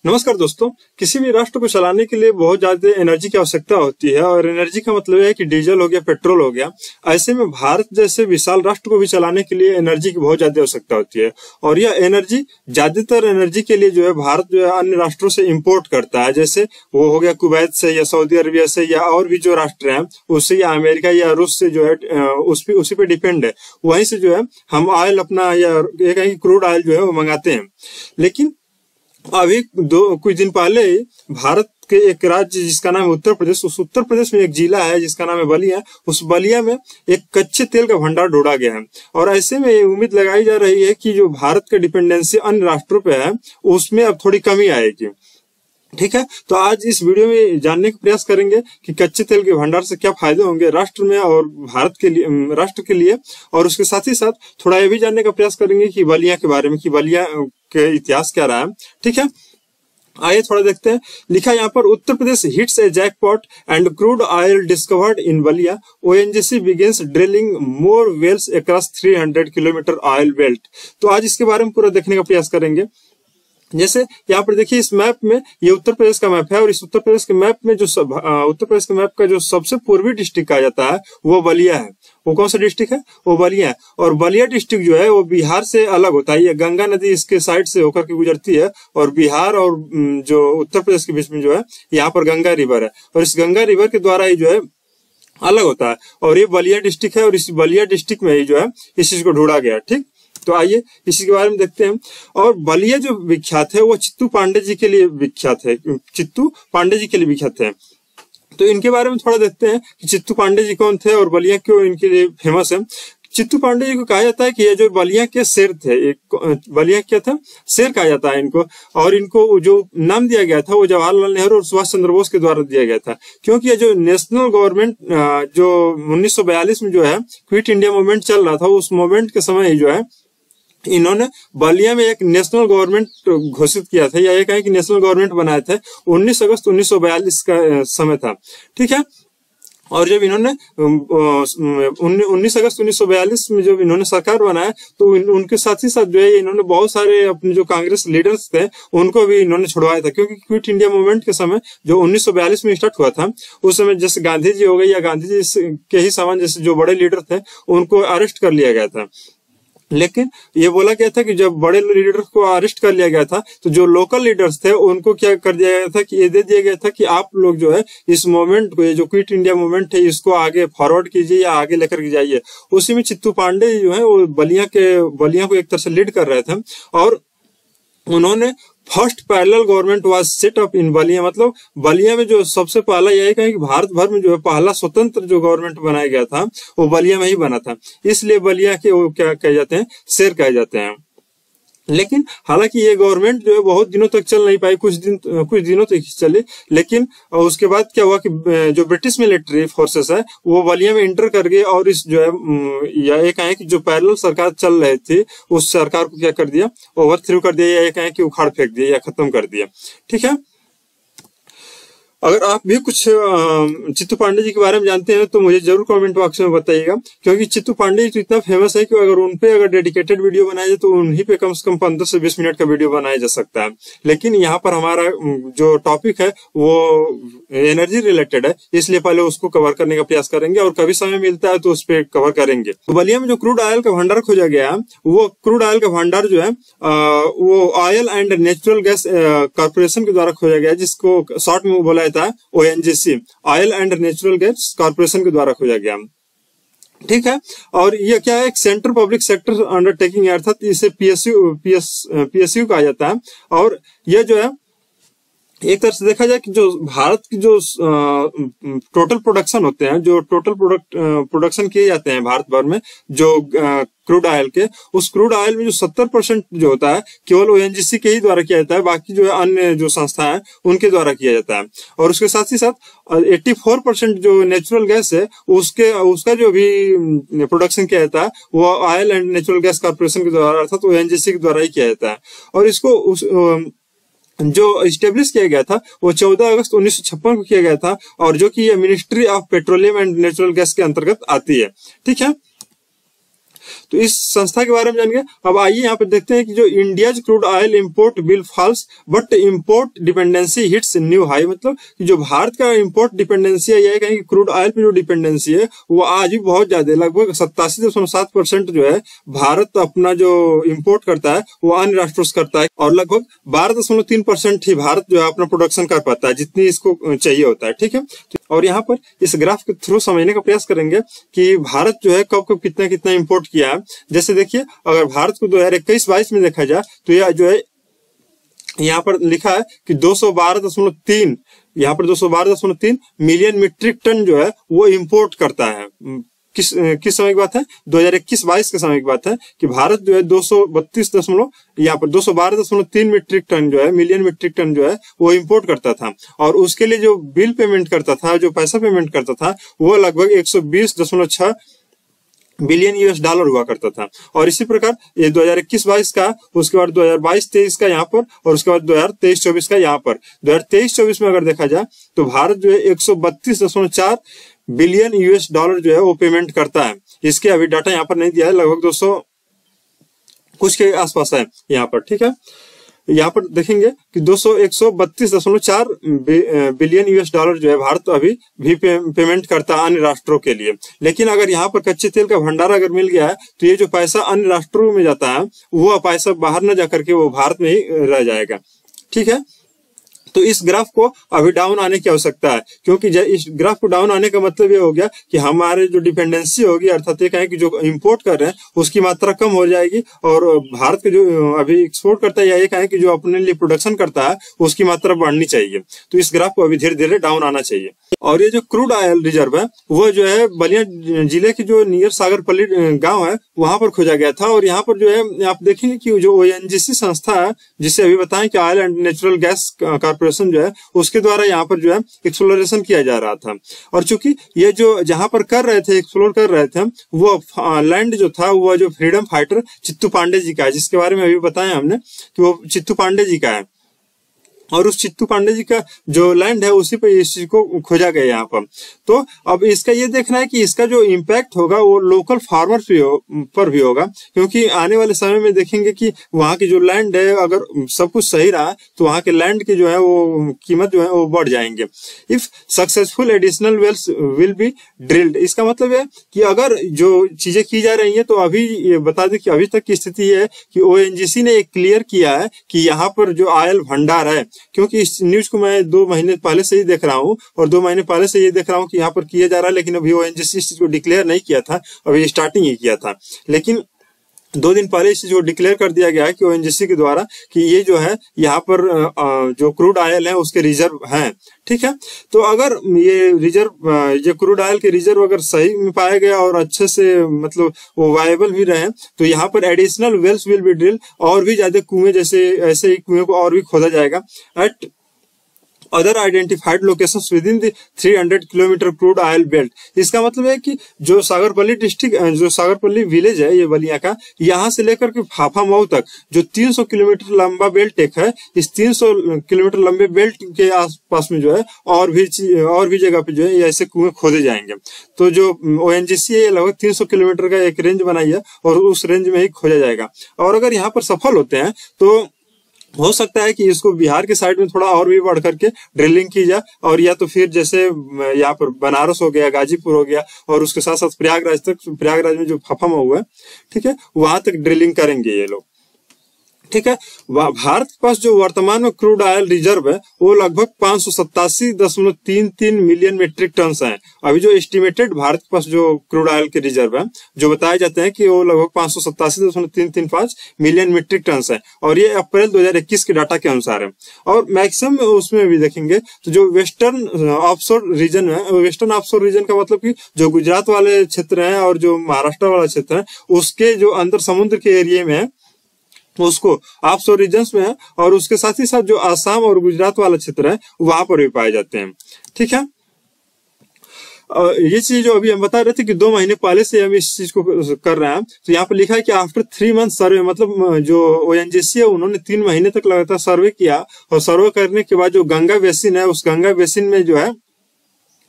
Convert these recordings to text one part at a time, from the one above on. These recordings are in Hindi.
नमस्कार दोस्तों। किसी भी राष्ट्र को चलाने के लिए बहुत ज्यादा एनर्जी की आवश्यकता होती है और एनर्जी का मतलब है कि डीजल हो गया, पेट्रोल हो गया। ऐसे में भारत जैसे विशाल राष्ट्र को भी चलाने के लिए एनर्जी की बहुत ज्यादा आवश्यकता होती है और यह एनर्जी ज्यादातर एनर्जी के लिए जो है भारत जो है अन्य राष्ट्रों से इंपोर्ट करता है। जैसे वो हो गया कुवैत से या सऊदी अरबिया से या और भी जो राष्ट्र हैं उससे, या अमेरिका या रूस से जो है उसी पे डिपेंड है। वहीं से जो है हम ऑयल अपना या ये कहें क्रूड ऑयल जो है वो मंगाते हैं। लेकिन अभी कुछ दिन पहले भारत के एक राज्य जिसका नाम है उत्तर प्रदेश, उस उत्तर प्रदेश में एक जिला है जिसका नाम है बलिया। उस बलिया में एक कच्चे तेल का भंडार ढूंढा गया है और ऐसे में उम्मीद लगाई जा रही है कि जो भारत का डिपेंडेंसी अन्य राष्ट्रों पे है उसमें अब थोड़ी कमी आएगी। ठीक है, तो आज इस वीडियो में जानने का प्रयास करेंगे कि कच्चे तेल के भंडार से क्या फायदे होंगे राष्ट्र में और भारत के लिए, राष्ट्र के लिए। और उसके साथ ही साथ थोड़ा ये भी जानने का प्रयास करेंगे कि बलिया के बारे में, कि बलिया के इतिहास क्या रहा है। ठीक है, आइए थोड़ा देखते हैं। लिखा यहाँ पर, Uttar Pradesh hits a jackpot and crude oil discovered in Ballia, ONGC begins drilling more wells across 300 kilometre oil belt. तो आज इसके बारे में पूरा देखने का प्रयास करेंगे। जैसे यहाँ पर देखिए, इस मैप में ये उत्तर प्रदेश का मैप है और इस उत्तर प्रदेश के मैप में जो उत्तर प्रदेश के मैप का जो सबसे पूर्वी डिस्ट्रिक्ट कहा जाता है वो बलिया है। वो कौन सा डिस्ट्रिक्ट है? वो बलिया है। और बलिया डिस्ट्रिक्ट जो है वो बिहार से अलग होता है। ये गंगा नदी इसके साइड से होकर के गुजरती है और बिहार और जो उत्तर प्रदेश के बीच में जो है यहाँ पर गंगा रिवर है और इस गंगा रिवर के द्वारा ही जो है अलग होता है। और ये बलिया डिस्ट्रिक्ट है और इस बलिया डिस्ट्रिक्ट में ही जो है इस चीज को ढूंढा गया। ठीक, तो आइए इसी के बारे में देखते हैं। और बलिया जो विख्यात है वो चित्तू पांडे जी के लिए विख्यात है। चित्तू पांडे जी के लिए विख्यात है। तो इनके बारे में थोड़ा देखते हैं कि चित्तू पांडे जी कौन थे और बलिया क्यों इनके लिए फेमस है। चित्तू पांडे जी को कहा जाता है कि ये जो बलिया के शेर थे, एक बलिया क्या था, शेर कहा जाता है इनको। और इनको जो नाम दिया गया था वो जवाहरलाल नेहरू और सुभाष चंद्र बोस के द्वारा दिया गया था, क्योंकि ये जो नेशनल गवर्नमेंट जो 1942 में जो है क्विट इंडिया मूवमेंट चल रहा था, उस मूवमेंट के समय ही जो है इन्होंने बलिया में एक नेशनल गवर्नमेंट घोषित किया था, या ये कहें कि नेशनल गवर्नमेंट बनाए थे। 19 अगस्त 1942 का समय था। ठीक है, और जब इन्होंने 19 अगस्त 1942 में जब इन्होंने सरकार बनाया तो उनके साथ ही साथ जो है इन्होंने बहुत सारे अपने जो कांग्रेस लीडर्स थे उनको भी इन्होंने छुड़वाया था, क्योंकि क्विट इंडिया मूवमेंट के समय जो 1942 में स्टार्ट हुआ था उस समय जैसे गांधी जी हो गए या गांधी जी के ही समान जैसे जो बड़े लीडर थे उनको अरेस्ट कर लिया गया था। लेकिन ये बोला गया था कि जब बड़े लीडर्स को अरेस्ट कर लिया गया था तो जो लोकल लीडर्स थे उनको क्या कर दिया गया था कि ये दे दिया गया था कि आप लोग जो है इस मूवमेंट को, ये जो क्विट इंडिया मूवमेंट है, इसको आगे फॉरवर्ड कीजिए या आगे लेकर के जाइए। उसी में चित्तू पांडे जो है वो बलिया को एक तरह से लीड कर रहे थे और उन्होंने first parallel government was set up in Ballia. मतलब बलिया में जो सबसे पहला यही कहें कि भारत भर में जो है पहला स्वतंत्र जो गवर्नमेंट बनाया गया था वो बलिया में ही बना था, इसलिए बलिया के वो क्या कहे जाते हैं, शेर कहे जाते हैं। लेकिन हालांकि ये गवर्नमेंट जो है बहुत दिनों तक चल नहीं पाई, कुछ दिनों तक चली। लेकिन उसके बाद क्या हुआ कि जो ब्रिटिश मिलिट्री फोर्सेस है वो बलिया में इंटर कर गए और इस जो है या एक है कि जो पैरेलल सरकार चल रही थी उस सरकार को क्या कर दिया, ओवरथ्रो कर दिया, या एक है कि उखाड़ फेंक दिया या खत्म कर दिया। ठीक है, अगर आप भी कुछ चित्तू पांडे जी के बारे में जानते हैं तो मुझे जरूर कमेंट बॉक्स में बताइएगा, क्योंकि चित्तू पांडे जी तो इतना फेमस है कि अगर डेडिकेटेड वीडियो बनाया जाए तो उन्हीं पे कम से कम 15 से 20 मिनट का वीडियो बनाया जा सकता है। लेकिन यहाँ पर हमारा जो टॉपिक है वो एनर्जी रिलेटेड है, इसलिए पहले उसको कवर करने का प्रयास करेंगे और कभी समय मिलता है तो उस पर कवर करेंगे। तो बलिया में जो क्रूड ऑयल का भंडार खोजा गया है वो क्रूड ऑयल का भंडार जो है वो oil and natural gas corporation के द्वारा खोजा गया, जिसको शॉर्ट में बोला ONGC, oil and natural gas corporation के द्वारा खोजा गया। ठीक है, और ये क्या है, एक सेंट्रल पब्लिक सेक्टर अंडरटेकिंग है, अर्थात इसे पीएसयू कहा जाता है। और ये जो है एक तरह से देखा जाए कि जो भारत की जो टोटल प्रोडक्शन होते हैं, जो टोटल प्रोडक्शन किए जाते हैं भारत भर में जो क्रूड ऑयल के, उस क्रूड ऑयल में जो 70% जो होता है केवल ओएनजीसी के ही द्वारा किया जाता है, बाकी जो है अन्य जो संस्था है उनके द्वारा किया जाता है। और उसके साथ ही साथ 84% जो नेचुरल गैस है उसका जो भी प्रोडक्शन किया जाता है वो oil and natural gas corporation के द्वारा अर्थात ओएनजीसी के द्वारा ही किया जाता है। और इसको जो स्टेब्लिश किया गया था वो 14 अगस्त 1956 को किया गया था और जो कि ये ministry of petroleum and natural gas के अंतर्गत आती है। ठीक है, तो इस संस्था के बारे में जान गए। अब आइए यहाँ पे देखते हैं कि जो India's crude oil import bill falls but import dependency hits new high, मतलब कि जो भारत का इंपोर्ट डिपेंडेंसी है, यह कहें कि क्रूड ऑयल पे जो डिपेंडेंसी है वो आज भी बहुत ज्यादा है। लगभग 87.7% जो है भारत अपना जो इंपोर्ट करता है वो अन्य राष्ट्रों से करता है, और लगभग 12.3% ही भारत जो है अपना प्रोडक्शन कर पाता है जितनी इसको चाहिए होता है। ठीक है, और यहाँ पर इस ग्राफ के थ्रू समझने का प्रयास करेंगे कि भारत जो है कब कब कितना कितना इंपोर्ट किया है। जैसे देखिए, अगर भारत को 2021-22 में देखा जाए तो यह जो है यहाँ पर लिखा है कि 212.3, यहाँ पर 212.3 मिलियन मीट्रिक टन जो है वो इंपोर्ट करता है। किस समय की बात है? 2021-22 के समय की बात है कि भारत जो है 212.3 मीट्रिक टन जो है, मिलियन मीट्रिक टन जो है वो इंपोर्ट करता था, और उसके लिए जो बिल पेमेंट करता था, जो पैसा पेमेंट करता था, वो लगभग 120.6 बिलियन यूएस डॉलर हुआ करता था। और इसी प्रकार ये 2021-22 का, उसके बाद 2022-23 का यहाँ पर, और उसके बाद 2023-24 का यहाँ पर। 2023-24 में अगर देखा जाए तो भारत जो है 132.4 बिलियन यूएस डॉलर जो है वो पेमेंट करता है। इसके अभी डाटा यहाँ पर नहीं दिया है, लगभग 200 कुछ के आसपास है यहाँ पर। ठीक है, यहाँ पर देखेंगे कि 132.4 बिलियन यूएस डॉलर जो है भारत अभी भी पेमेंट करता है अन्य राष्ट्रों के लिए। लेकिन अगर यहाँ पर कच्चे तेल का भंडार अगर मिल गया है तो ये जो पैसा अन्य राष्ट्रों में जाता है वो पैसा बाहर न जाकर के वो भारत में ही रह जाएगा। ठीक है, तो इस ग्राफ को अभी डाउन आने की आवश्यकता है, क्योंकि इस ग्राफ को डाउन आने का मतलब ये हो गया कि हमारे जो डिपेंडेंसी होगी, अर्थात ये कहें कि जो इंपोर्ट कर रहे हैं उसकी मात्रा कम हो जाएगी, और भारत के जो अभी एक्सपोर्ट करता है या ये कहें कि जो अपने लिए प्रोडक्शन करता है उसकी मात्रा बढ़नी चाहिए। तो इस ग्राफ को अभी धीरे धीरे डाउन आना चाहिए। और ये जो क्रूड ऑयल रिजर्व है वो जो है बलिया जिले के जो नियर सागरपल्ली गाँव है वहां पर खोजा गया था। और यहाँ पर जो है आप देखेंगे कि जो ONGC संस्था है, जिसे अभी बताएं कि oil and natural gas corporation जो है, उसके द्वारा यहाँ पर जो है एक्सप्लोरेशन किया जा रहा था। और चूंकि ये जो जहां पर कर रहे थे, एक्सप्लोर कर रहे थे, वो लैंड जो था वो जो फ्रीडम फाइटर चित्तू पांडे जी का है, जिसके बारे में अभी बताया हमने कि वो चित्तू पांडे जी का है। और उस चित्तू पांडे जी का जो लैंड है उसी पे इस चीज को खोजा गया यहाँ पर। तो अब इसका ये देखना है कि इसका जो इम्पैक्ट होगा वो लोकल फार्मर्स पर भी होगा, क्योंकि आने वाले समय में देखेंगे कि वहाँ की जो लैंड है, अगर सब कुछ सही रहा तो वहाँ के लैंड की जो है वो कीमत जो है वो बढ़ जाएंगे। If successful additional wells will be drilled, इसका मतलब है कि अगर जो चीजें की जा रही है, तो अभी ये बता दें कि अभी तक की स्थिति है कि ONGC ने एक क्लियर किया है कि यहाँ पर जो ऑयल भंडार है, क्योंकि इस न्यूज को मैं 2 महीने पहले से ही देख रहा हूँ, और 2 महीने पहले से ये देख रहा हूँ कि यहाँ पर किया जा रहा है, लेकिन अभी ONGC इस चीज को डिक्लेयर नहीं किया था, अभी स्टार्टिंग ही किया था। लेकिन 2 दिन पहले इस चीज को डिक्लेयर कर दिया गया है कि ONGC के द्वारा कि ये जो है यहाँ पर जो क्रूड ऑयल है उसके रिजर्व हैं। ठीक है, तो अगर ये रिजर्व, ये क्रूड ऑयल के रिजर्व अगर सही में पाया गया और अच्छे से मतलब वो वायबल भी रहे, तो यहाँ पर additional wells will be drill, और भी ज्यादा कुएं, जैसे ऐसे ही कुएं को और भी खोदा जाएगा eight other identified locations with in the 300 kilometre crude oil belt. इसका मतलब है कि जो सागरपल्ली डिस्ट्रिक्ट, जो सागरपल्ली विलेज है ये बलिया का, यहाँ से लेकर के फाफा मऊ तक जो 300 किलोमीटर लंबा बेल्ट एक है, इस 300 किलोमीटर लंबे बेल्ट के आसपास में जो है और भी जगह पे जो है ऐसे कुएं खोदे जाएंगे। तो जो ONGC है ये लगभग 300 किलोमीटर का एक रेंज बनाई है, और उस रेंज में ही खोजा जाएगा। और अगर यहाँ पर सफल होते हैं तो हो सकता है कि इसको बिहार के साइड में थोड़ा और भी बढ़ करके ड्रिलिंग की जाए, और या तो फिर जैसे यहाँ पर बनारस हो गया, गाजीपुर हो गया, और उसके साथ साथ प्रयागराज में जो फफम हुआ है, ठीक है, वहां तक ड्रिलिंग करेंगे ये लोग। ठीक है, भारत के पास जो वर्तमान में क्रूड ऑयल रिजर्व है वो लगभग 587.33 मिलियन मीट्रिक टन है। अभी जो एस्टिमेटेड भारत के पास जो क्रूड ऑयल के रिजर्व है, जो बताए जाते हैं कि वो लगभग 587.335 मिलियन मीट्रिक टन है, और ये अप्रैल 2021 के डाटा के अनुसार है। और मैक्सिमम उसमें भी देखेंगे तो जो वेस्टर्न ऑफशोर रीजन है, वेस्टर्न ऑफशोर रीजन का मतलब कि जो गुजरात वाले क्षेत्र हैं और जो महाराष्ट्र वाला क्षेत्र है, उसके जो अंदर समुद्र के एरिया में है उसको ऑफशोर रीजन्स में है, और उसके साथ ही साथ जो आसाम और गुजरात वाला क्षेत्र है वहां पर भी पाए जाते हैं। ठीक है, ये चीज जो अभी हम बता रहे थे कि 2 महीने पहले से हम इस चीज को कर रहे हैं, तो यहाँ पर लिखा है कि आफ्टर 3 मंथ सर्वे, मतलब जो ONGC है उन्होंने 3 महीने तक लगातार सर्वे किया, और सर्वे करने के बाद जो गंगा बेसिन है, उस गंगा बेसिन में जो है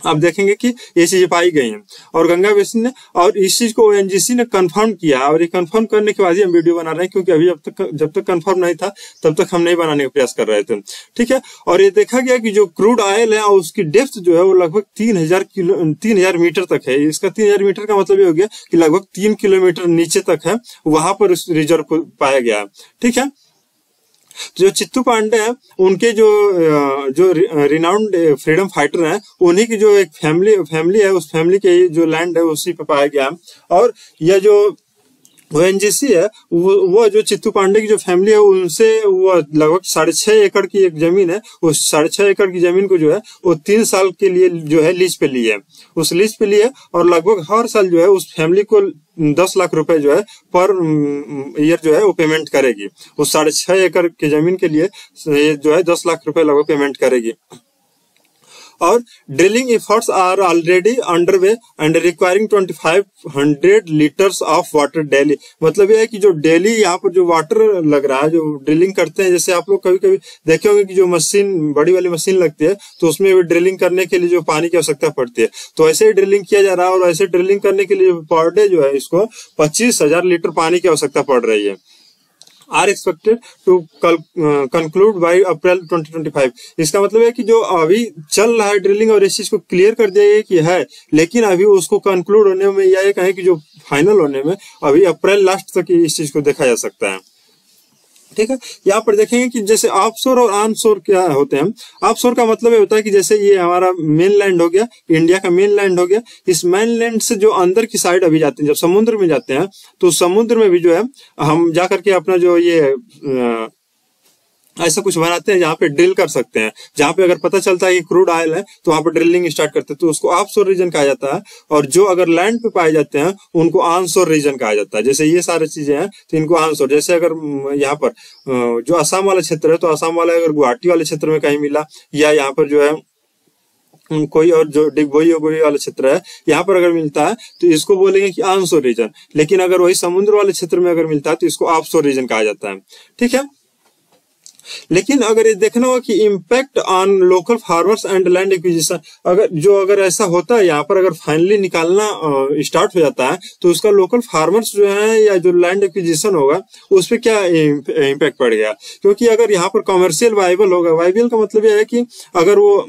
आप देखेंगे कि ये चीजें पाई गई हैं। और गंगा बेसिन ने, और इस चीज को ओएनजीसी ने कंफर्म किया, और ये कंफर्म करने के बाद ही हम वीडियो बना रहे हैं, क्योंकि अभी जब तक कंफर्म नहीं था तब तक हम नहीं बनाने का प्रयास कर रहे थे। ठीक है। और ये देखा गया कि जो क्रूड ऑयल है और उसकी डेप्थ जो है वो लगभग 3000 मीटर तक है। इसका 3000 मीटर का मतलब ये हो गया कि लगभग 3 किलोमीटर नीचे तक है, वहां पर उस रिजर्व को पाया गया। ठीक है। जो चित्तू पांडे हैं, उनके जो रिनाउंड फ्रीडम फाइटर हैं, उन्हीं की जो एक फैमिली है, उस फैमिली के जो लैंड है उसी पे पाया गया। और यह जो ओएनजीसी है, वो जो चित्तू पांडे की जो फैमिली है, उनसे वो लगभग 6.5 एकड़ की एक जमीन है। उस 6.5 एकड़ की जमीन को जो है वो 3 साल के लिए जो है लीज पे ली है, उस लीज पे लिए। और लगभग हर साल जो है उस फैमिली को 10 लाख रुपए जो है पर ईयर जो है वो पेमेंट करेगी। उस 6.5 एकड़ की जमीन के लिए ये जो है 10 लाख रुपए लगभग पेमेंट करेगी। और drilling efforts are already underway and requiring 2500 litres of water daily. मतलब ये है कि जो डेली यहाँ पर जो वाटर लग रहा है, जो ड्रिलिंग करते हैं, जैसे आप लोग कभी कभी देखे होंगे कि जो मशीन, बड़ी वाली मशीन लगती है, तो उसमें भी ड्रिलिंग करने के लिए जो पानी की आवश्यकता पड़ती है, तो ऐसे ही ड्रिलिंग किया जा रहा है। और ऐसे ड्रिलिंग करने के लिए पर डे जो है इसको 25,000 लीटर पानी की आवश्यकता पड़ रही है। Are expected to conclude by April 2025। इसका मतलब है कि जो अभी चल रहा है ड्रिलिंग, और इस चीज को क्लियर कर दिया गया कि है, लेकिन अभी उसको कंक्लूड होने में, या ये कहें कि जो फाइनल होने में अभी अप्रैल लास्ट तक इस चीज को देखा जा सकता है। ठीक है। यहाँ पर देखेंगे कि जैसे ऑफशोर और ऑनशोर क्या होते हैं। ऑफशोर का मतलब ये होता है कि जैसे ये हमारा मेन लैंड हो गया, इंडिया का मेन लैंड हो गया, इस मेन लैंड से जो अंदर की साइड अभी जाते हैं, जब समुद्र में जाते हैं, तो समुद्र में भी जो है हम जाकर के अपना जो ये ऐसा कुछ बनाते हैं जहाँ पे ड्रिल कर सकते हैं। जहाँ पे अगर पता चलता है कि क्रूड ऑयल है तो वहां पर ड्रिलिंग स्टार्ट करते हैं, तो उसको ऑफशोर रीजन कहा जाता है। और जो अगर लैंड पे पाए जाते हैं उनको ऑनशोर रीजन कहा जाता है। जैसे ये सारी चीजें हैं तो इनको ऑनशोर, जैसे अगर यहाँ पर जो असम वाला क्षेत्र है, तो असम वाला अगर गुवाहाटी वाले क्षेत्र में कहीं मिला, या यहाँ पर जो है कोई और जो डिगबोई वाला क्षेत्र है, यहाँ पर अगर मिलता है तो इसको बोलेंगे कि ऑनशोर रीजन। लेकिन अगर वही समुद्र वाले क्षेत्र में अगर मिलता है तो इसको ऑफशोर रीजन कहा जाता है। ठीक है। लेकिन अगर ये देखना हो कि impact on local farmers and land acquisition, अगर ऐसा होता है, यहाँ पर अगर फाइनली निकालना स्टार्ट हो जाता है, तो उसका लोकल फार्मर्स जो है या जो लैंड एक्विजिशन होगा उस पर क्या इम्पैक्ट पड़ेगा। क्योंकि अगर यहाँ पर कॉमर्शियल वाइबल होगा, वाइबल का मतलब यह है कि अगर वो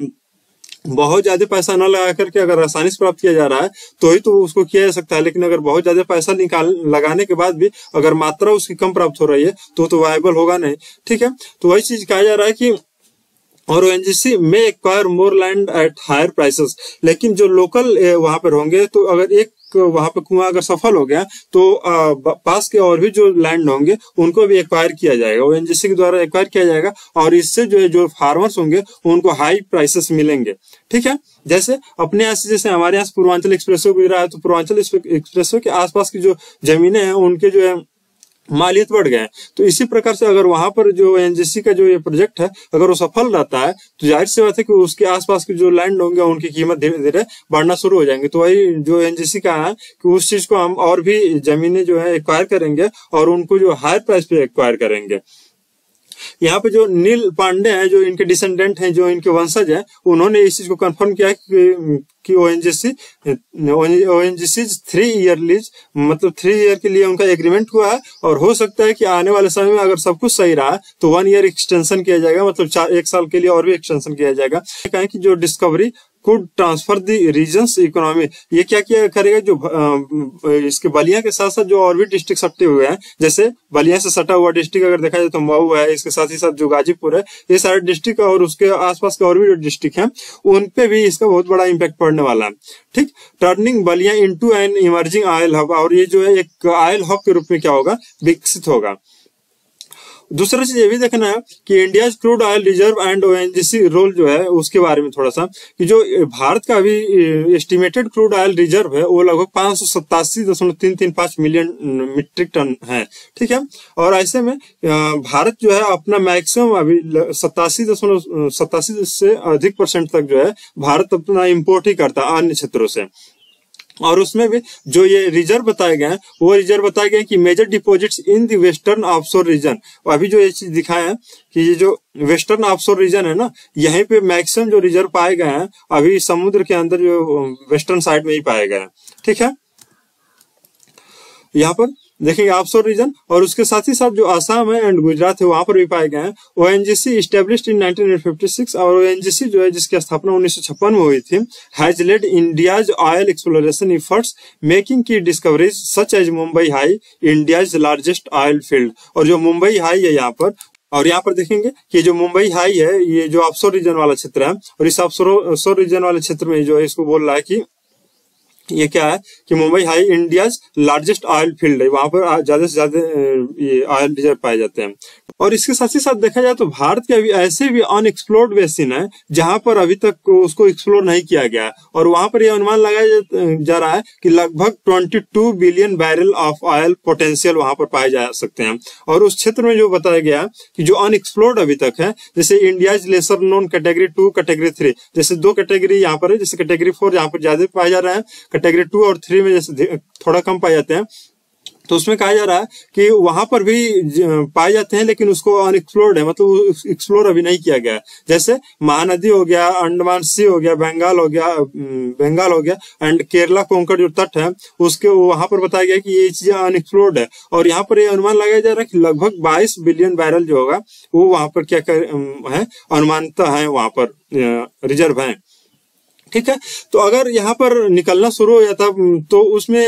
बहुत ज्यादा पैसा न लगा करके अगर आसानी से प्राप्त किया जा रहा है तो ही तो उसको किया जा सकता है। लेकिन अगर बहुत ज्यादा पैसा लगाने के बाद भी अगर मात्रा उसकी कम प्राप्त हो रही है तो वायबल होगा नहीं। ठीक है। तो वही चीज कहा जा रहा है कि और ओएनजीसी में acquire more land at higher prices. लेकिन जो लोकल वहां पर होंगे, तो अगर एक वहां पे कुआं अगर सफल हो गया तो पास के और भी जो लैंड होंगे उनको भी एक्वायर किया जाएगा, ओएनजीसी के द्वारा एक्वायर किया जाएगा। और इससे जो फार्मर्स होंगे उनको हाई प्राइसेस मिलेंगे। ठीक है। जैसे अपने यहाँ से, जैसे हमारे यहाँ से पूर्वांचल एक्सप्रेसवे गुजरा है, तो पूर्वांचल एक्सप्रेसवे के आसपास की जो जमीनें हैं उनके जो है मालियत बढ़ गए। तो इसी प्रकार से अगर वहां पर जो एनजीसी का जो ये प्रोजेक्ट है अगर वो सफल रहता है तो जाहिर सी बात है कि उसके आसपास के जो लैंड होंगे उनकी कीमत धीरे धीरे बढ़ना शुरू हो जाएंगे। तो वही जो एनजीसी का है कि उस चीज को हम और भी जमीनें जो है एक्वायर करेंगे और उनको जो हायर प्राइस पे एक्वायर करेंगे। यहाँ पे जो नील पांडे हैं, जो इनके डिसेंडेंट हैं, जो इनके वंशज हैं, उन्होंने इस चीज को कंफर्म किया कि ओएनजीसी 3 ईयर लीज, मतलब 3 ईयर के लिए उनका एग्रीमेंट हुआ है। और हो सकता है कि आने वाले समय में अगर सब कुछ सही रहा तो 1 ईयर एक्सटेंशन किया जाएगा, मतलब 1 साल के लिए और भी एक्सटेंशन किया जाएगा। कहें कि जो discovery could transfer the region's economy, ये क्या क्या करेगा, जो इसके बलिया के साथ साथ जो और भी डिस्ट्रिक्ट सटे हुए हैं, जैसे बलिया से सटा हुआ डिस्ट्रिक्ट अगर देखा जाए तो मऊ है, इसके साथ ही साथ जो गाजीपुर है, ये सारे डिस्ट्रिक्ट और उसके आसपास के और भी जो डिस्ट्रिक्ट हैं उन पे भी इसका बहुत बड़ा इम्पैक्ट पड़ने वाला है। ठीक। Turning Ballia into an emerging oil hub, और ये जो है एक ऑयल हब के रूप में क्या होगा, विकसित होगा। दूसरा चीज ये भी देखना है कि India crude oil reserve and ONGC role जो है उसके बारे में थोड़ा सा, कि जो भारत का अभी एस्टिमेटेड क्रूड ऑयल रिजर्व है वो लगभग 587.335 मिलियन मीट्रिक टन है। ठीक है। और ऐसे में भारत जो है अपना मैक्सिमम अभी 87 से अधिक % तक जो है भारत अपना इम्पोर्ट ही करता है अन्य क्षेत्रों से। और उसमें भी जो ये रिजर्व बताए गए हैं वो रिजर्व बताए गए कि major deposits in the western offshore region. अभी जो ये चीज दिखाया है कि ये जो वेस्टर्न ऑफशोर रीजन है ना, यहीं पे मैक्सिमम जो रिजर्व पाए गए हैं अभी समुद्र के अंदर जो वेस्टर्न साइड में ही पाए गए हैं। ठीक है, यहाँ पर देखेंगे ऑफशोर रीजन, और उसके साथ ही साथ जो आसाम है एंड गुजरात है वहां पर भी पाए गए हैं। ओएनजीसी इस्टेब्लिश्ड इन 1956, और ओएनजीसी जो है जिसकी स्थापना 1956 में हुई थी, has led India's oil exploration efforts making की discoveries such as Mumbai high India's largest oil field. और जो मुंबई हाई है यहाँ पर, और यहाँ पर देखेंगे कि जो मुंबई हाई है ये जो ऑफशोर रीजन वाला क्षेत्र है, और इस ऑफशोर रीजन वाले क्षेत्र में जो है इसको बोल रहा है कि ये क्या है कि Mumbai high India's largest oil field है, वहां पर ज्यादा से ज्यादा ये ऑयल रिजर्व पाए जाते हैं। और इसके साथ ही साथ देखा जाए तो भारत के अभी ऐसे भी अनएक्सप्लोर्ड बेसिन है जहां पर अभी तक उसको एक्सप्लोर नहीं किया गया है, और वहां पर यह अनुमान लगाया जा रहा है कि लगभग 22 billion barrel of oil potential वहां पर पाए जा सकते हैं। और उस क्षेत्र में जो बताया गया कि जो अनएक्सप्लोर्ड अभी तक है, जैसे India's lesser known category 2 category 3, जैसे 2 कैटेगरी यहाँ पर है, जैसे कैटेगरी 4 यहाँ पर ज्यादा पाया जा रहा है, कैटेगरी 2 और 3 में जैसे थोड़ा कम पाए जाते हैं। तो उसमें कहा जा रहा है कि वहां पर भी पाए जाते हैं लेकिन उसको अनएक्सप्लोर्ड है, मतलब एक्सप्लोर अभी नहीं किया गया है। जैसे महानदी हो गया, अंडमान सी हो गया, बंगाल हो गया एंड केरला कोंकण जो तट है उसके वहां पर बताया गया कि ये चीजें अनएक्सप्लोर्ड है। और यहाँ पर ये अनुमान लगाया जा रहा है कि लगभग 22 बिलियन बैरल जो होगा वो वहां पर क्या है, अनुमानता है वहां पर रिजर्व है। ठीक है, तो अगर यहाँ पर निकलना शुरू हो जाता तो उसमें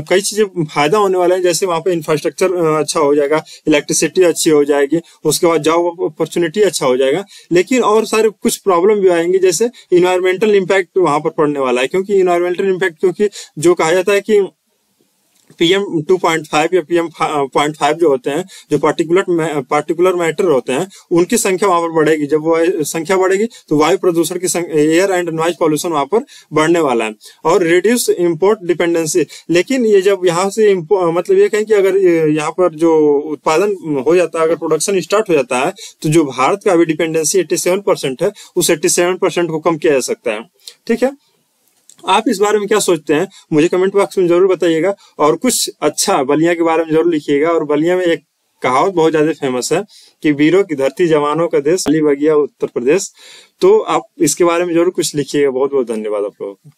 कई चीजें फायदा होने वाला है। जैसे वहां पे इंफ्रास्ट्रक्चर अच्छा हो जाएगा, इलेक्ट्रिसिटी अच्छी हो जाएगी, उसके बाद जॉब अपॉर्चुनिटी अच्छा हो जाएगा, लेकिन और सारे कुछ प्रॉब्लम भी आएंगी, जैसे इन्वायरमेंटल इम्पैक्ट वहां पर पड़ने वाला है। क्योंकि इन्वायरमेंटल इम्पैक्ट, क्योंकि जो कहा जाता है कि PM 2.5 या PM 0.5 जो होते हैं, जो पार्टिकुलर मैटर होते हैं, उनकी संख्या वहां पर बढ़ेगी। जब वो संख्या बढ़ेगी तो वायु प्रदूषण की एयर एंड नॉइज पॉल्यूशन वहां पर बढ़ने वाला है। और रिड्यूस इंपोर्ट डिपेंडेंसी, लेकिन ये जब यहाँ से मतलब ये कहें कि अगर यहाँ पर जो उत्पादन हो जाता है, अगर प्रोडक्शन स्टार्ट हो जाता है, तो जो भारत का अभी डिपेंडेंसी 87% है, उस 87% को कम किया जा सकता है। ठीक है, आप इस बारे में क्या सोचते हैं मुझे कमेंट बॉक्स में जरूर बताइएगा, और कुछ अच्छा बलिया के बारे में जरूर लिखिएगा। और बलिया में एक कहावत बहुत ज्यादा फेमस है कि वीरों की धरती जवानों का देश, अली बगिया उत्तर प्रदेश। तो आप इसके बारे में जरूर कुछ लिखिएगा। बहुत बहुत धन्यवाद आप लोगों को।